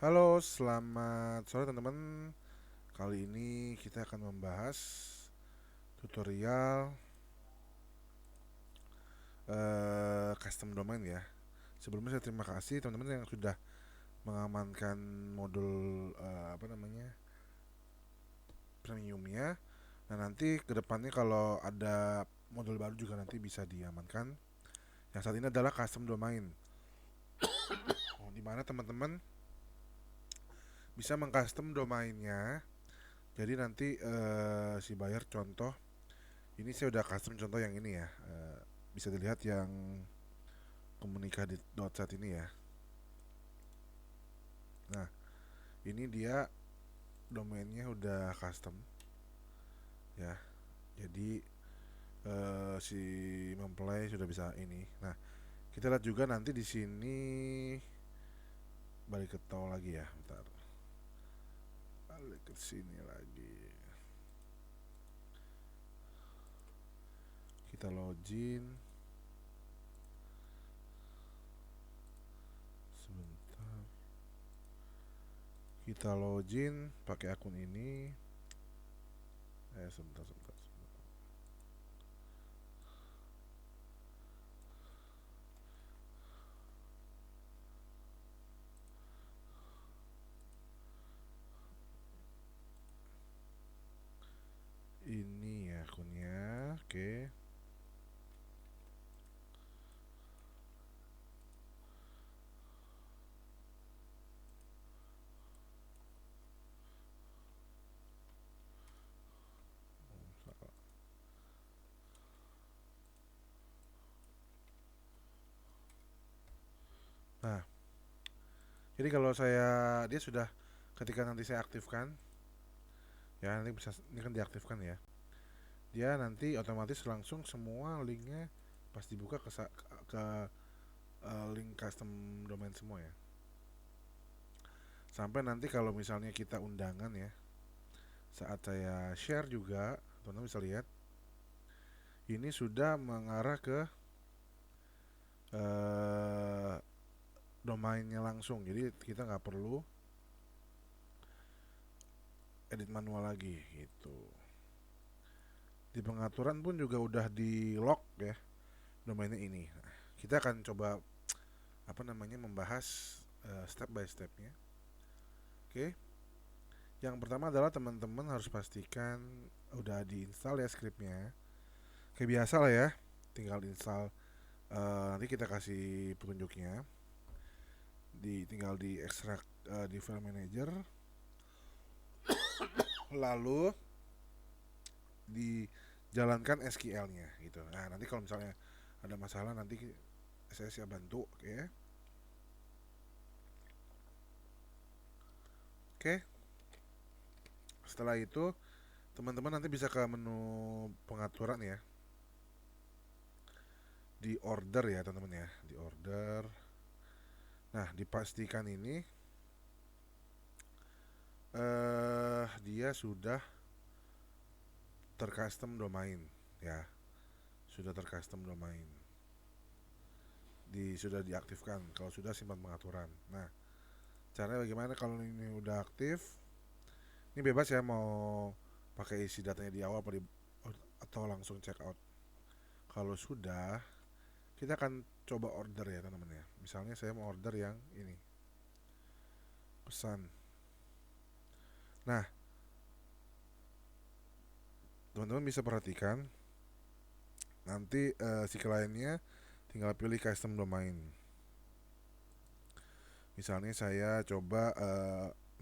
Halo, selamat sore teman-teman. Kali ini kita akan membahas tutorial custom domain ya. Sebelumnya saya terima kasih teman-teman yang sudah mengamankan modul premiumnya. Nah, nanti kedepannya kalau ada modul baru juga nanti bisa diamankan. Yang saat ini adalah custom domain. Di mana teman-teman bisa mengcustom domainnya. Jadi nanti si buyer contoh. Ini saya udah custom contoh yang ini ya. Bisa dilihat yang komunika di .set ini ya. Nah, ini dia domainnya udah custom ya. Jadi si mempelai sudah bisa ini. Nah, kita lihat juga nanti di sini balik ke tol lagi ya. Bentar. Balik ke sini lagi. Kita login. Sebentar. Kita login pakai akun ini. Sebentar. Ini ya akunnya. Oke. Nah, jadi kalau dia sudah ketika nanti saya aktifkan ya, nanti bisa ini kan diaktifkan ya. Dia nanti otomatis langsung semua linknya pas dibuka ke link custom domain semua ya. Sampai nanti kalau misalnya kita undangan ya, saat saya share juga, teman-teman bisa lihat ini sudah mengarah ke uh, domainnya langsung. Jadi kita nggak perlu edit manual lagi gitu. Di pengaturan pun juga udah di lock ya domainnya ini. Nah, kita akan coba membahas step by stepnya. Oke. Yang pertama adalah teman-teman harus pastikan udah diinstal ya scriptnya. Kayak biasa lah ya, tinggal install. Nanti kita kasih petunjuknya. Tinggal di extract di file manager. Lalu dijalankan SQL-nya gitu. Nah, nanti kalau misalnya ada masalah nanti saya siap bantu, oke. Okay? Oke. Setelah itu teman-teman nanti bisa ke menu pengaturan ya. Di order ya, teman-teman ya, di order. Nah, dipastikan ini dia sudah tercustom domain ya. Sudah tercustom domain. Sudah diaktifkan. Kalau sudah simpan pengaturan. Nah, caranya bagaimana kalau ini udah aktif? Ini bebas ya mau pakai isi datanya di awal atau langsung check out. Kalau sudah, kita akan coba order ya teman-teman ya. Misalnya saya mau order yang ini, pesan. Nah, teman-teman bisa perhatikan nanti si kliennya tinggal pilih custom domain. Misalnya saya coba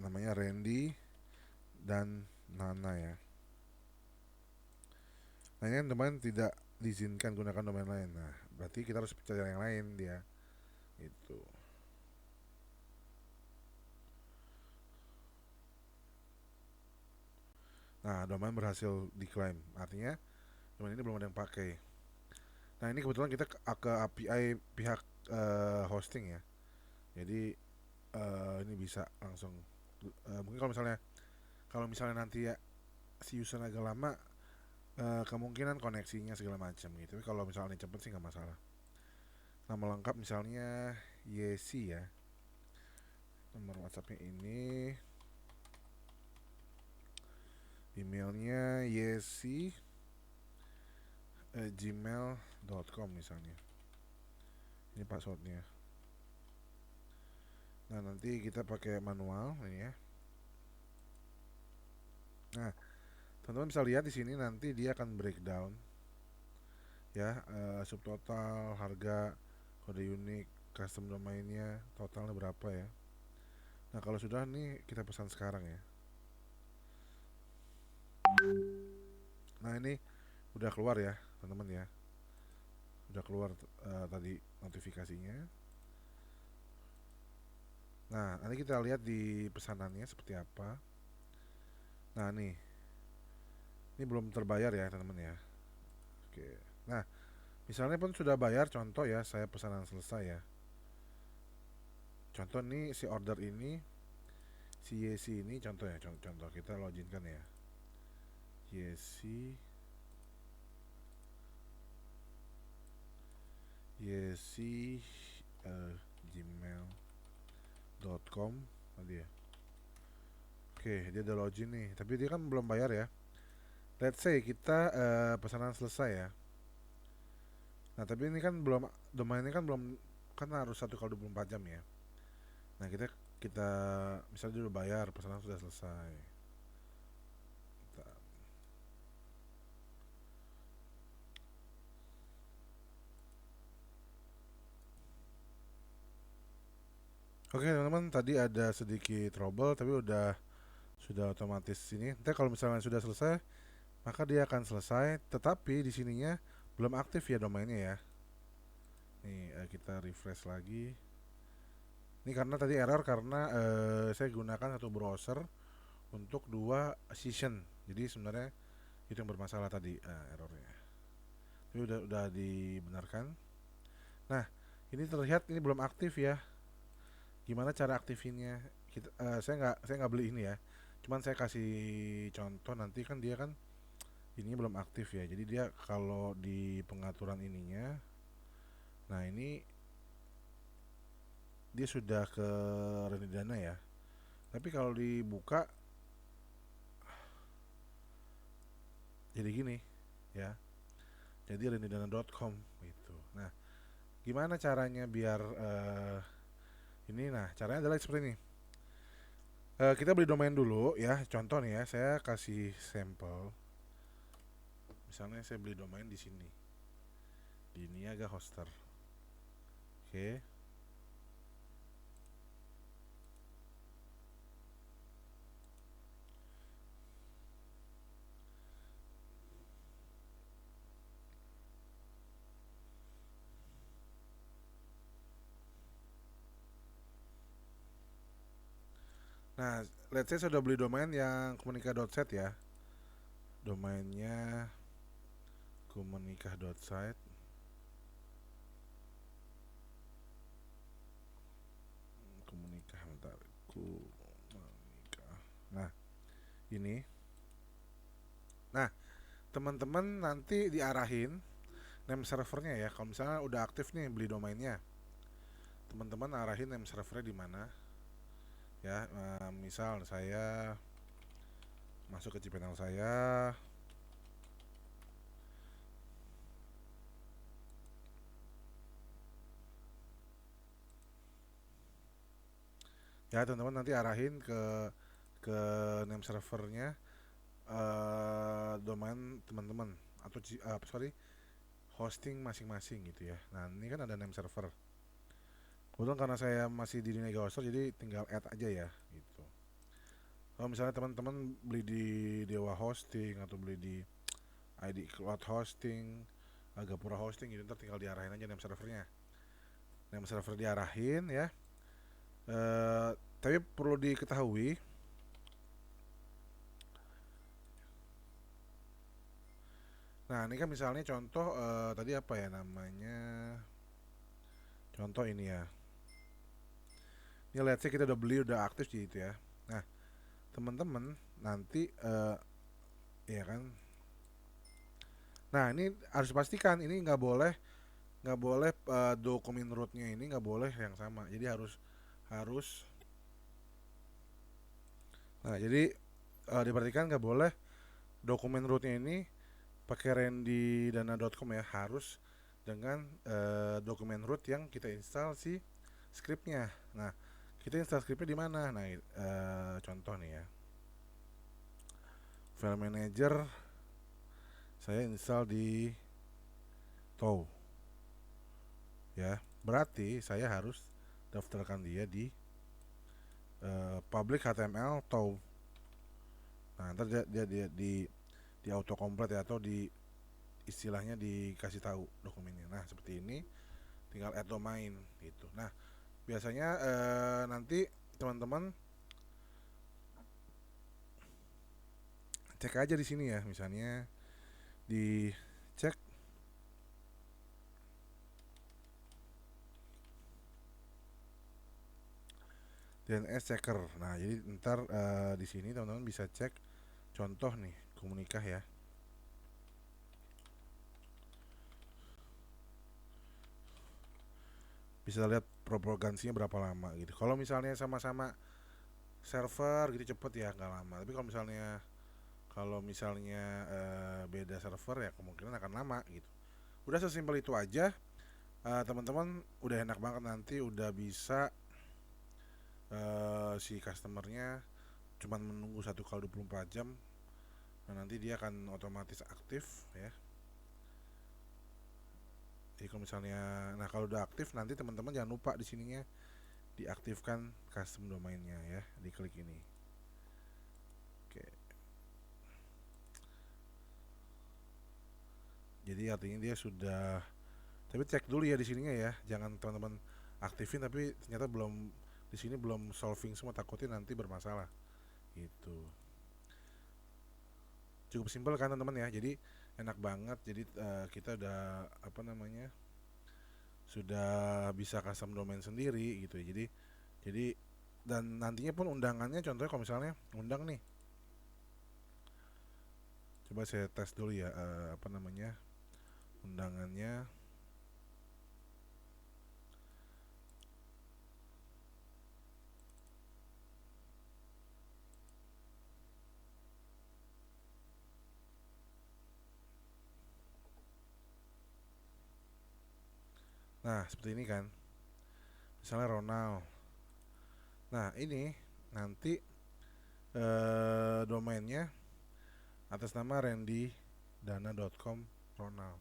namanya Randy dan Nana ya. Nah, ini domain tidak diizinkan gunakan domain lain. Nah, berarti kita harus cari yang lain dia. Itu. Nah, domain berhasil diklaim. Artinya domain ini belum ada yang pakai. Nah, ini kebetulan kita ke API pihak hosting ya. Jadi ini bisa langsung mungkin kalau misalnya nanti ya si user agak lama, kemungkinan koneksinya segala macam gitu. Tapi kalau misalnya cepet sih nggak masalah. Nama lengkap misalnya Yesi ya. Nama nomor WhatsAppnya ini, emailnya yesi@gmail.com misalnya. Ini passwordnya. Nah, nanti kita pakai manual ini ya. Nah, teman-teman bisa lihat di sini nanti dia akan breakdown ya, subtotal, harga, kode unik, custom domainnya, totalnya berapa ya. Nah, kalau sudah nih kita pesan sekarang ya. Nah, ini udah keluar ya, teman-teman ya. Udah keluar tadi notifikasinya. Nah, nanti kita lihat di pesanannya seperti apa. Nah, nih. Ini belum terbayar ya, teman-teman ya. Oke. Nah, misalnya pun sudah bayar, contoh ya, saya pesanan selesai ya. Contoh nih si order ini, si Yesi ini contoh ya, contoh kita login kan ya. Yesi gmail.com tadi ya. Oke, dia udah login nih, tapi dia kan belum bayar ya. Let's say kita pesanan selesai ya. Nah, tapi ini kan belum, domain ini kan belum, kan harus 1x24 jam ya. Nah, kita misalnya dia udah bayar, pesanan sudah selesai. Oke, teman-teman, tadi ada sedikit trouble tapi sudah otomatis ini. Nanti kalau misalnya sudah selesai, maka dia akan selesai, tetapi di sininya belum aktif ya domainnya ya. Nih, kita refresh lagi. Ini karena tadi error karena saya gunakan satu browser untuk 2 session. Jadi sebenarnya itu yang bermasalah tadi errornya. Tapi udah dibenarkan. Nah, ini terlihat ini belum aktif ya. Gimana cara aktifinnya? Saya nggak beli ini ya. Cuman saya kasih contoh, nanti kan dia kan ini belum aktif ya. Jadi dia kalau di pengaturan ininya, nah ini dia sudah ke Renidana ya. Tapi kalau dibuka jadi gini ya. Jadi renidana.com gitu. Nah, gimana caranya biar ini? Nah, caranya adalah seperti ini. Kita beli domain dulu ya. Contoh nih ya, saya kasih sampel. Misalnya saya beli domain di sini, di Niaga Hoster. Oke. Nah, let's say saya sudah beli domain yang komunika.set ya. Domainnya komunikah.site. Komunikah, bentar. Komunikah. Nah, ini. Nah, teman-teman nanti diarahin name servernya ya. Kalau misalnya udah aktif nih beli domainnya, teman-teman arahin name servernya di mana ya. Misal saya masuk ke cPanel saya, ya teman-teman nanti arahin ke name servernya domain teman-teman atau hosting masing-masing gitu ya. Nah, ini kan ada name server. Kebetulan karena saya masih di Niaga Hoster, jadi tinggal add aja ya gitu. Kalau misalnya teman-teman beli di Dewa Hosting atau beli di ID Cloud Hosting, Agapura Hosting gitu, ntar tinggal diarahin aja name servernya. Name server diarahin ya. Tapi perlu diketahui, nah ini kan misalnya contoh tadi apa ya namanya, contoh ini ya. Ini let's say kita udah beli, udah aktif gitu ya. Nah, teman-teman nanti ya kan. Nah, ini harus pastikan ini nggak boleh dokumen rootnya ini nggak boleh yang sama. Jadi harus Nah, jadi diperhatikan nggak boleh dokumen rootnya ini pakai rendydana.com ya, harus dengan dokumen root yang kita install si scriptnya. Nah, kita install scriptnya di mana? Nah, contoh nih ya, file manager saya install di tow ya, berarti saya harus daftarkan dia di public HTML tow. Nah, ntar dia di auto complete ya, atau di istilahnya dikasih tahu dokumennya. Nah, seperti ini, tinggal add domain gitu. Nah, biasanya nanti teman-teman cek aja di sini ya, misalnya di cek DNS checker. Nah, jadi ntar di sini teman-teman bisa cek contoh nih Komunikah ya. Bisa lihat propagandasinya berapa lama gitu. Kalau misalnya sama-sama server gitu cepet ya nggak lama. Tapi kalau misalnya beda server ya kemungkinan akan lama gitu. Udah sesimpel itu aja. Teman-teman udah enak banget, nanti udah bisa si customernya cuman menunggu 1 kali 24 jam. Nah, nanti dia akan otomatis aktif ya. Jadi kalau misalnya, nah kalau udah aktif nanti teman-teman jangan lupa di sininya diaktifkan custom domainnya ya, diklik ini. Oke. Jadi artinya dia sudah, tapi cek dulu ya di sininya ya, jangan teman-teman aktifin tapi ternyata belum, di sini belum solving semua, takutnya nanti bermasalah gitu. Cukup simpel kan teman-teman ya, jadi enak banget. Jadi kita udah apa namanya, sudah bisa custom domain sendiri gitu ya. Jadi dan nantinya pun undangannya, contohnya kalau misalnya undang nih, coba saya tes dulu ya, apa namanya, undangannya. Nah, seperti ini kan, misalnya Ronald. Nah, ini nanti domainnya atas nama rendydana.com Ronald.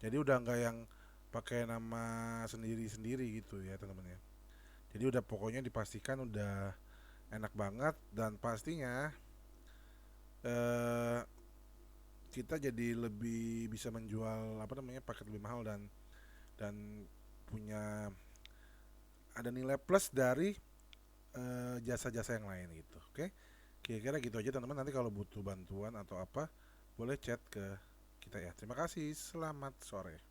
Jadi udah nggak yang pakai nama sendiri-sendiri gitu ya teman-teman ya. Jadi udah pokoknya dipastikan udah enak banget, dan pastinya eh, kita jadi lebih bisa menjual apa namanya paket lebih mahal, dan punya ada nilai plus dari jasa-jasa yang lain gitu. Oke, kira-kira gitu aja teman-teman. Nanti kalau butuh bantuan atau apa boleh chat ke kita ya. Terima kasih, selamat sore.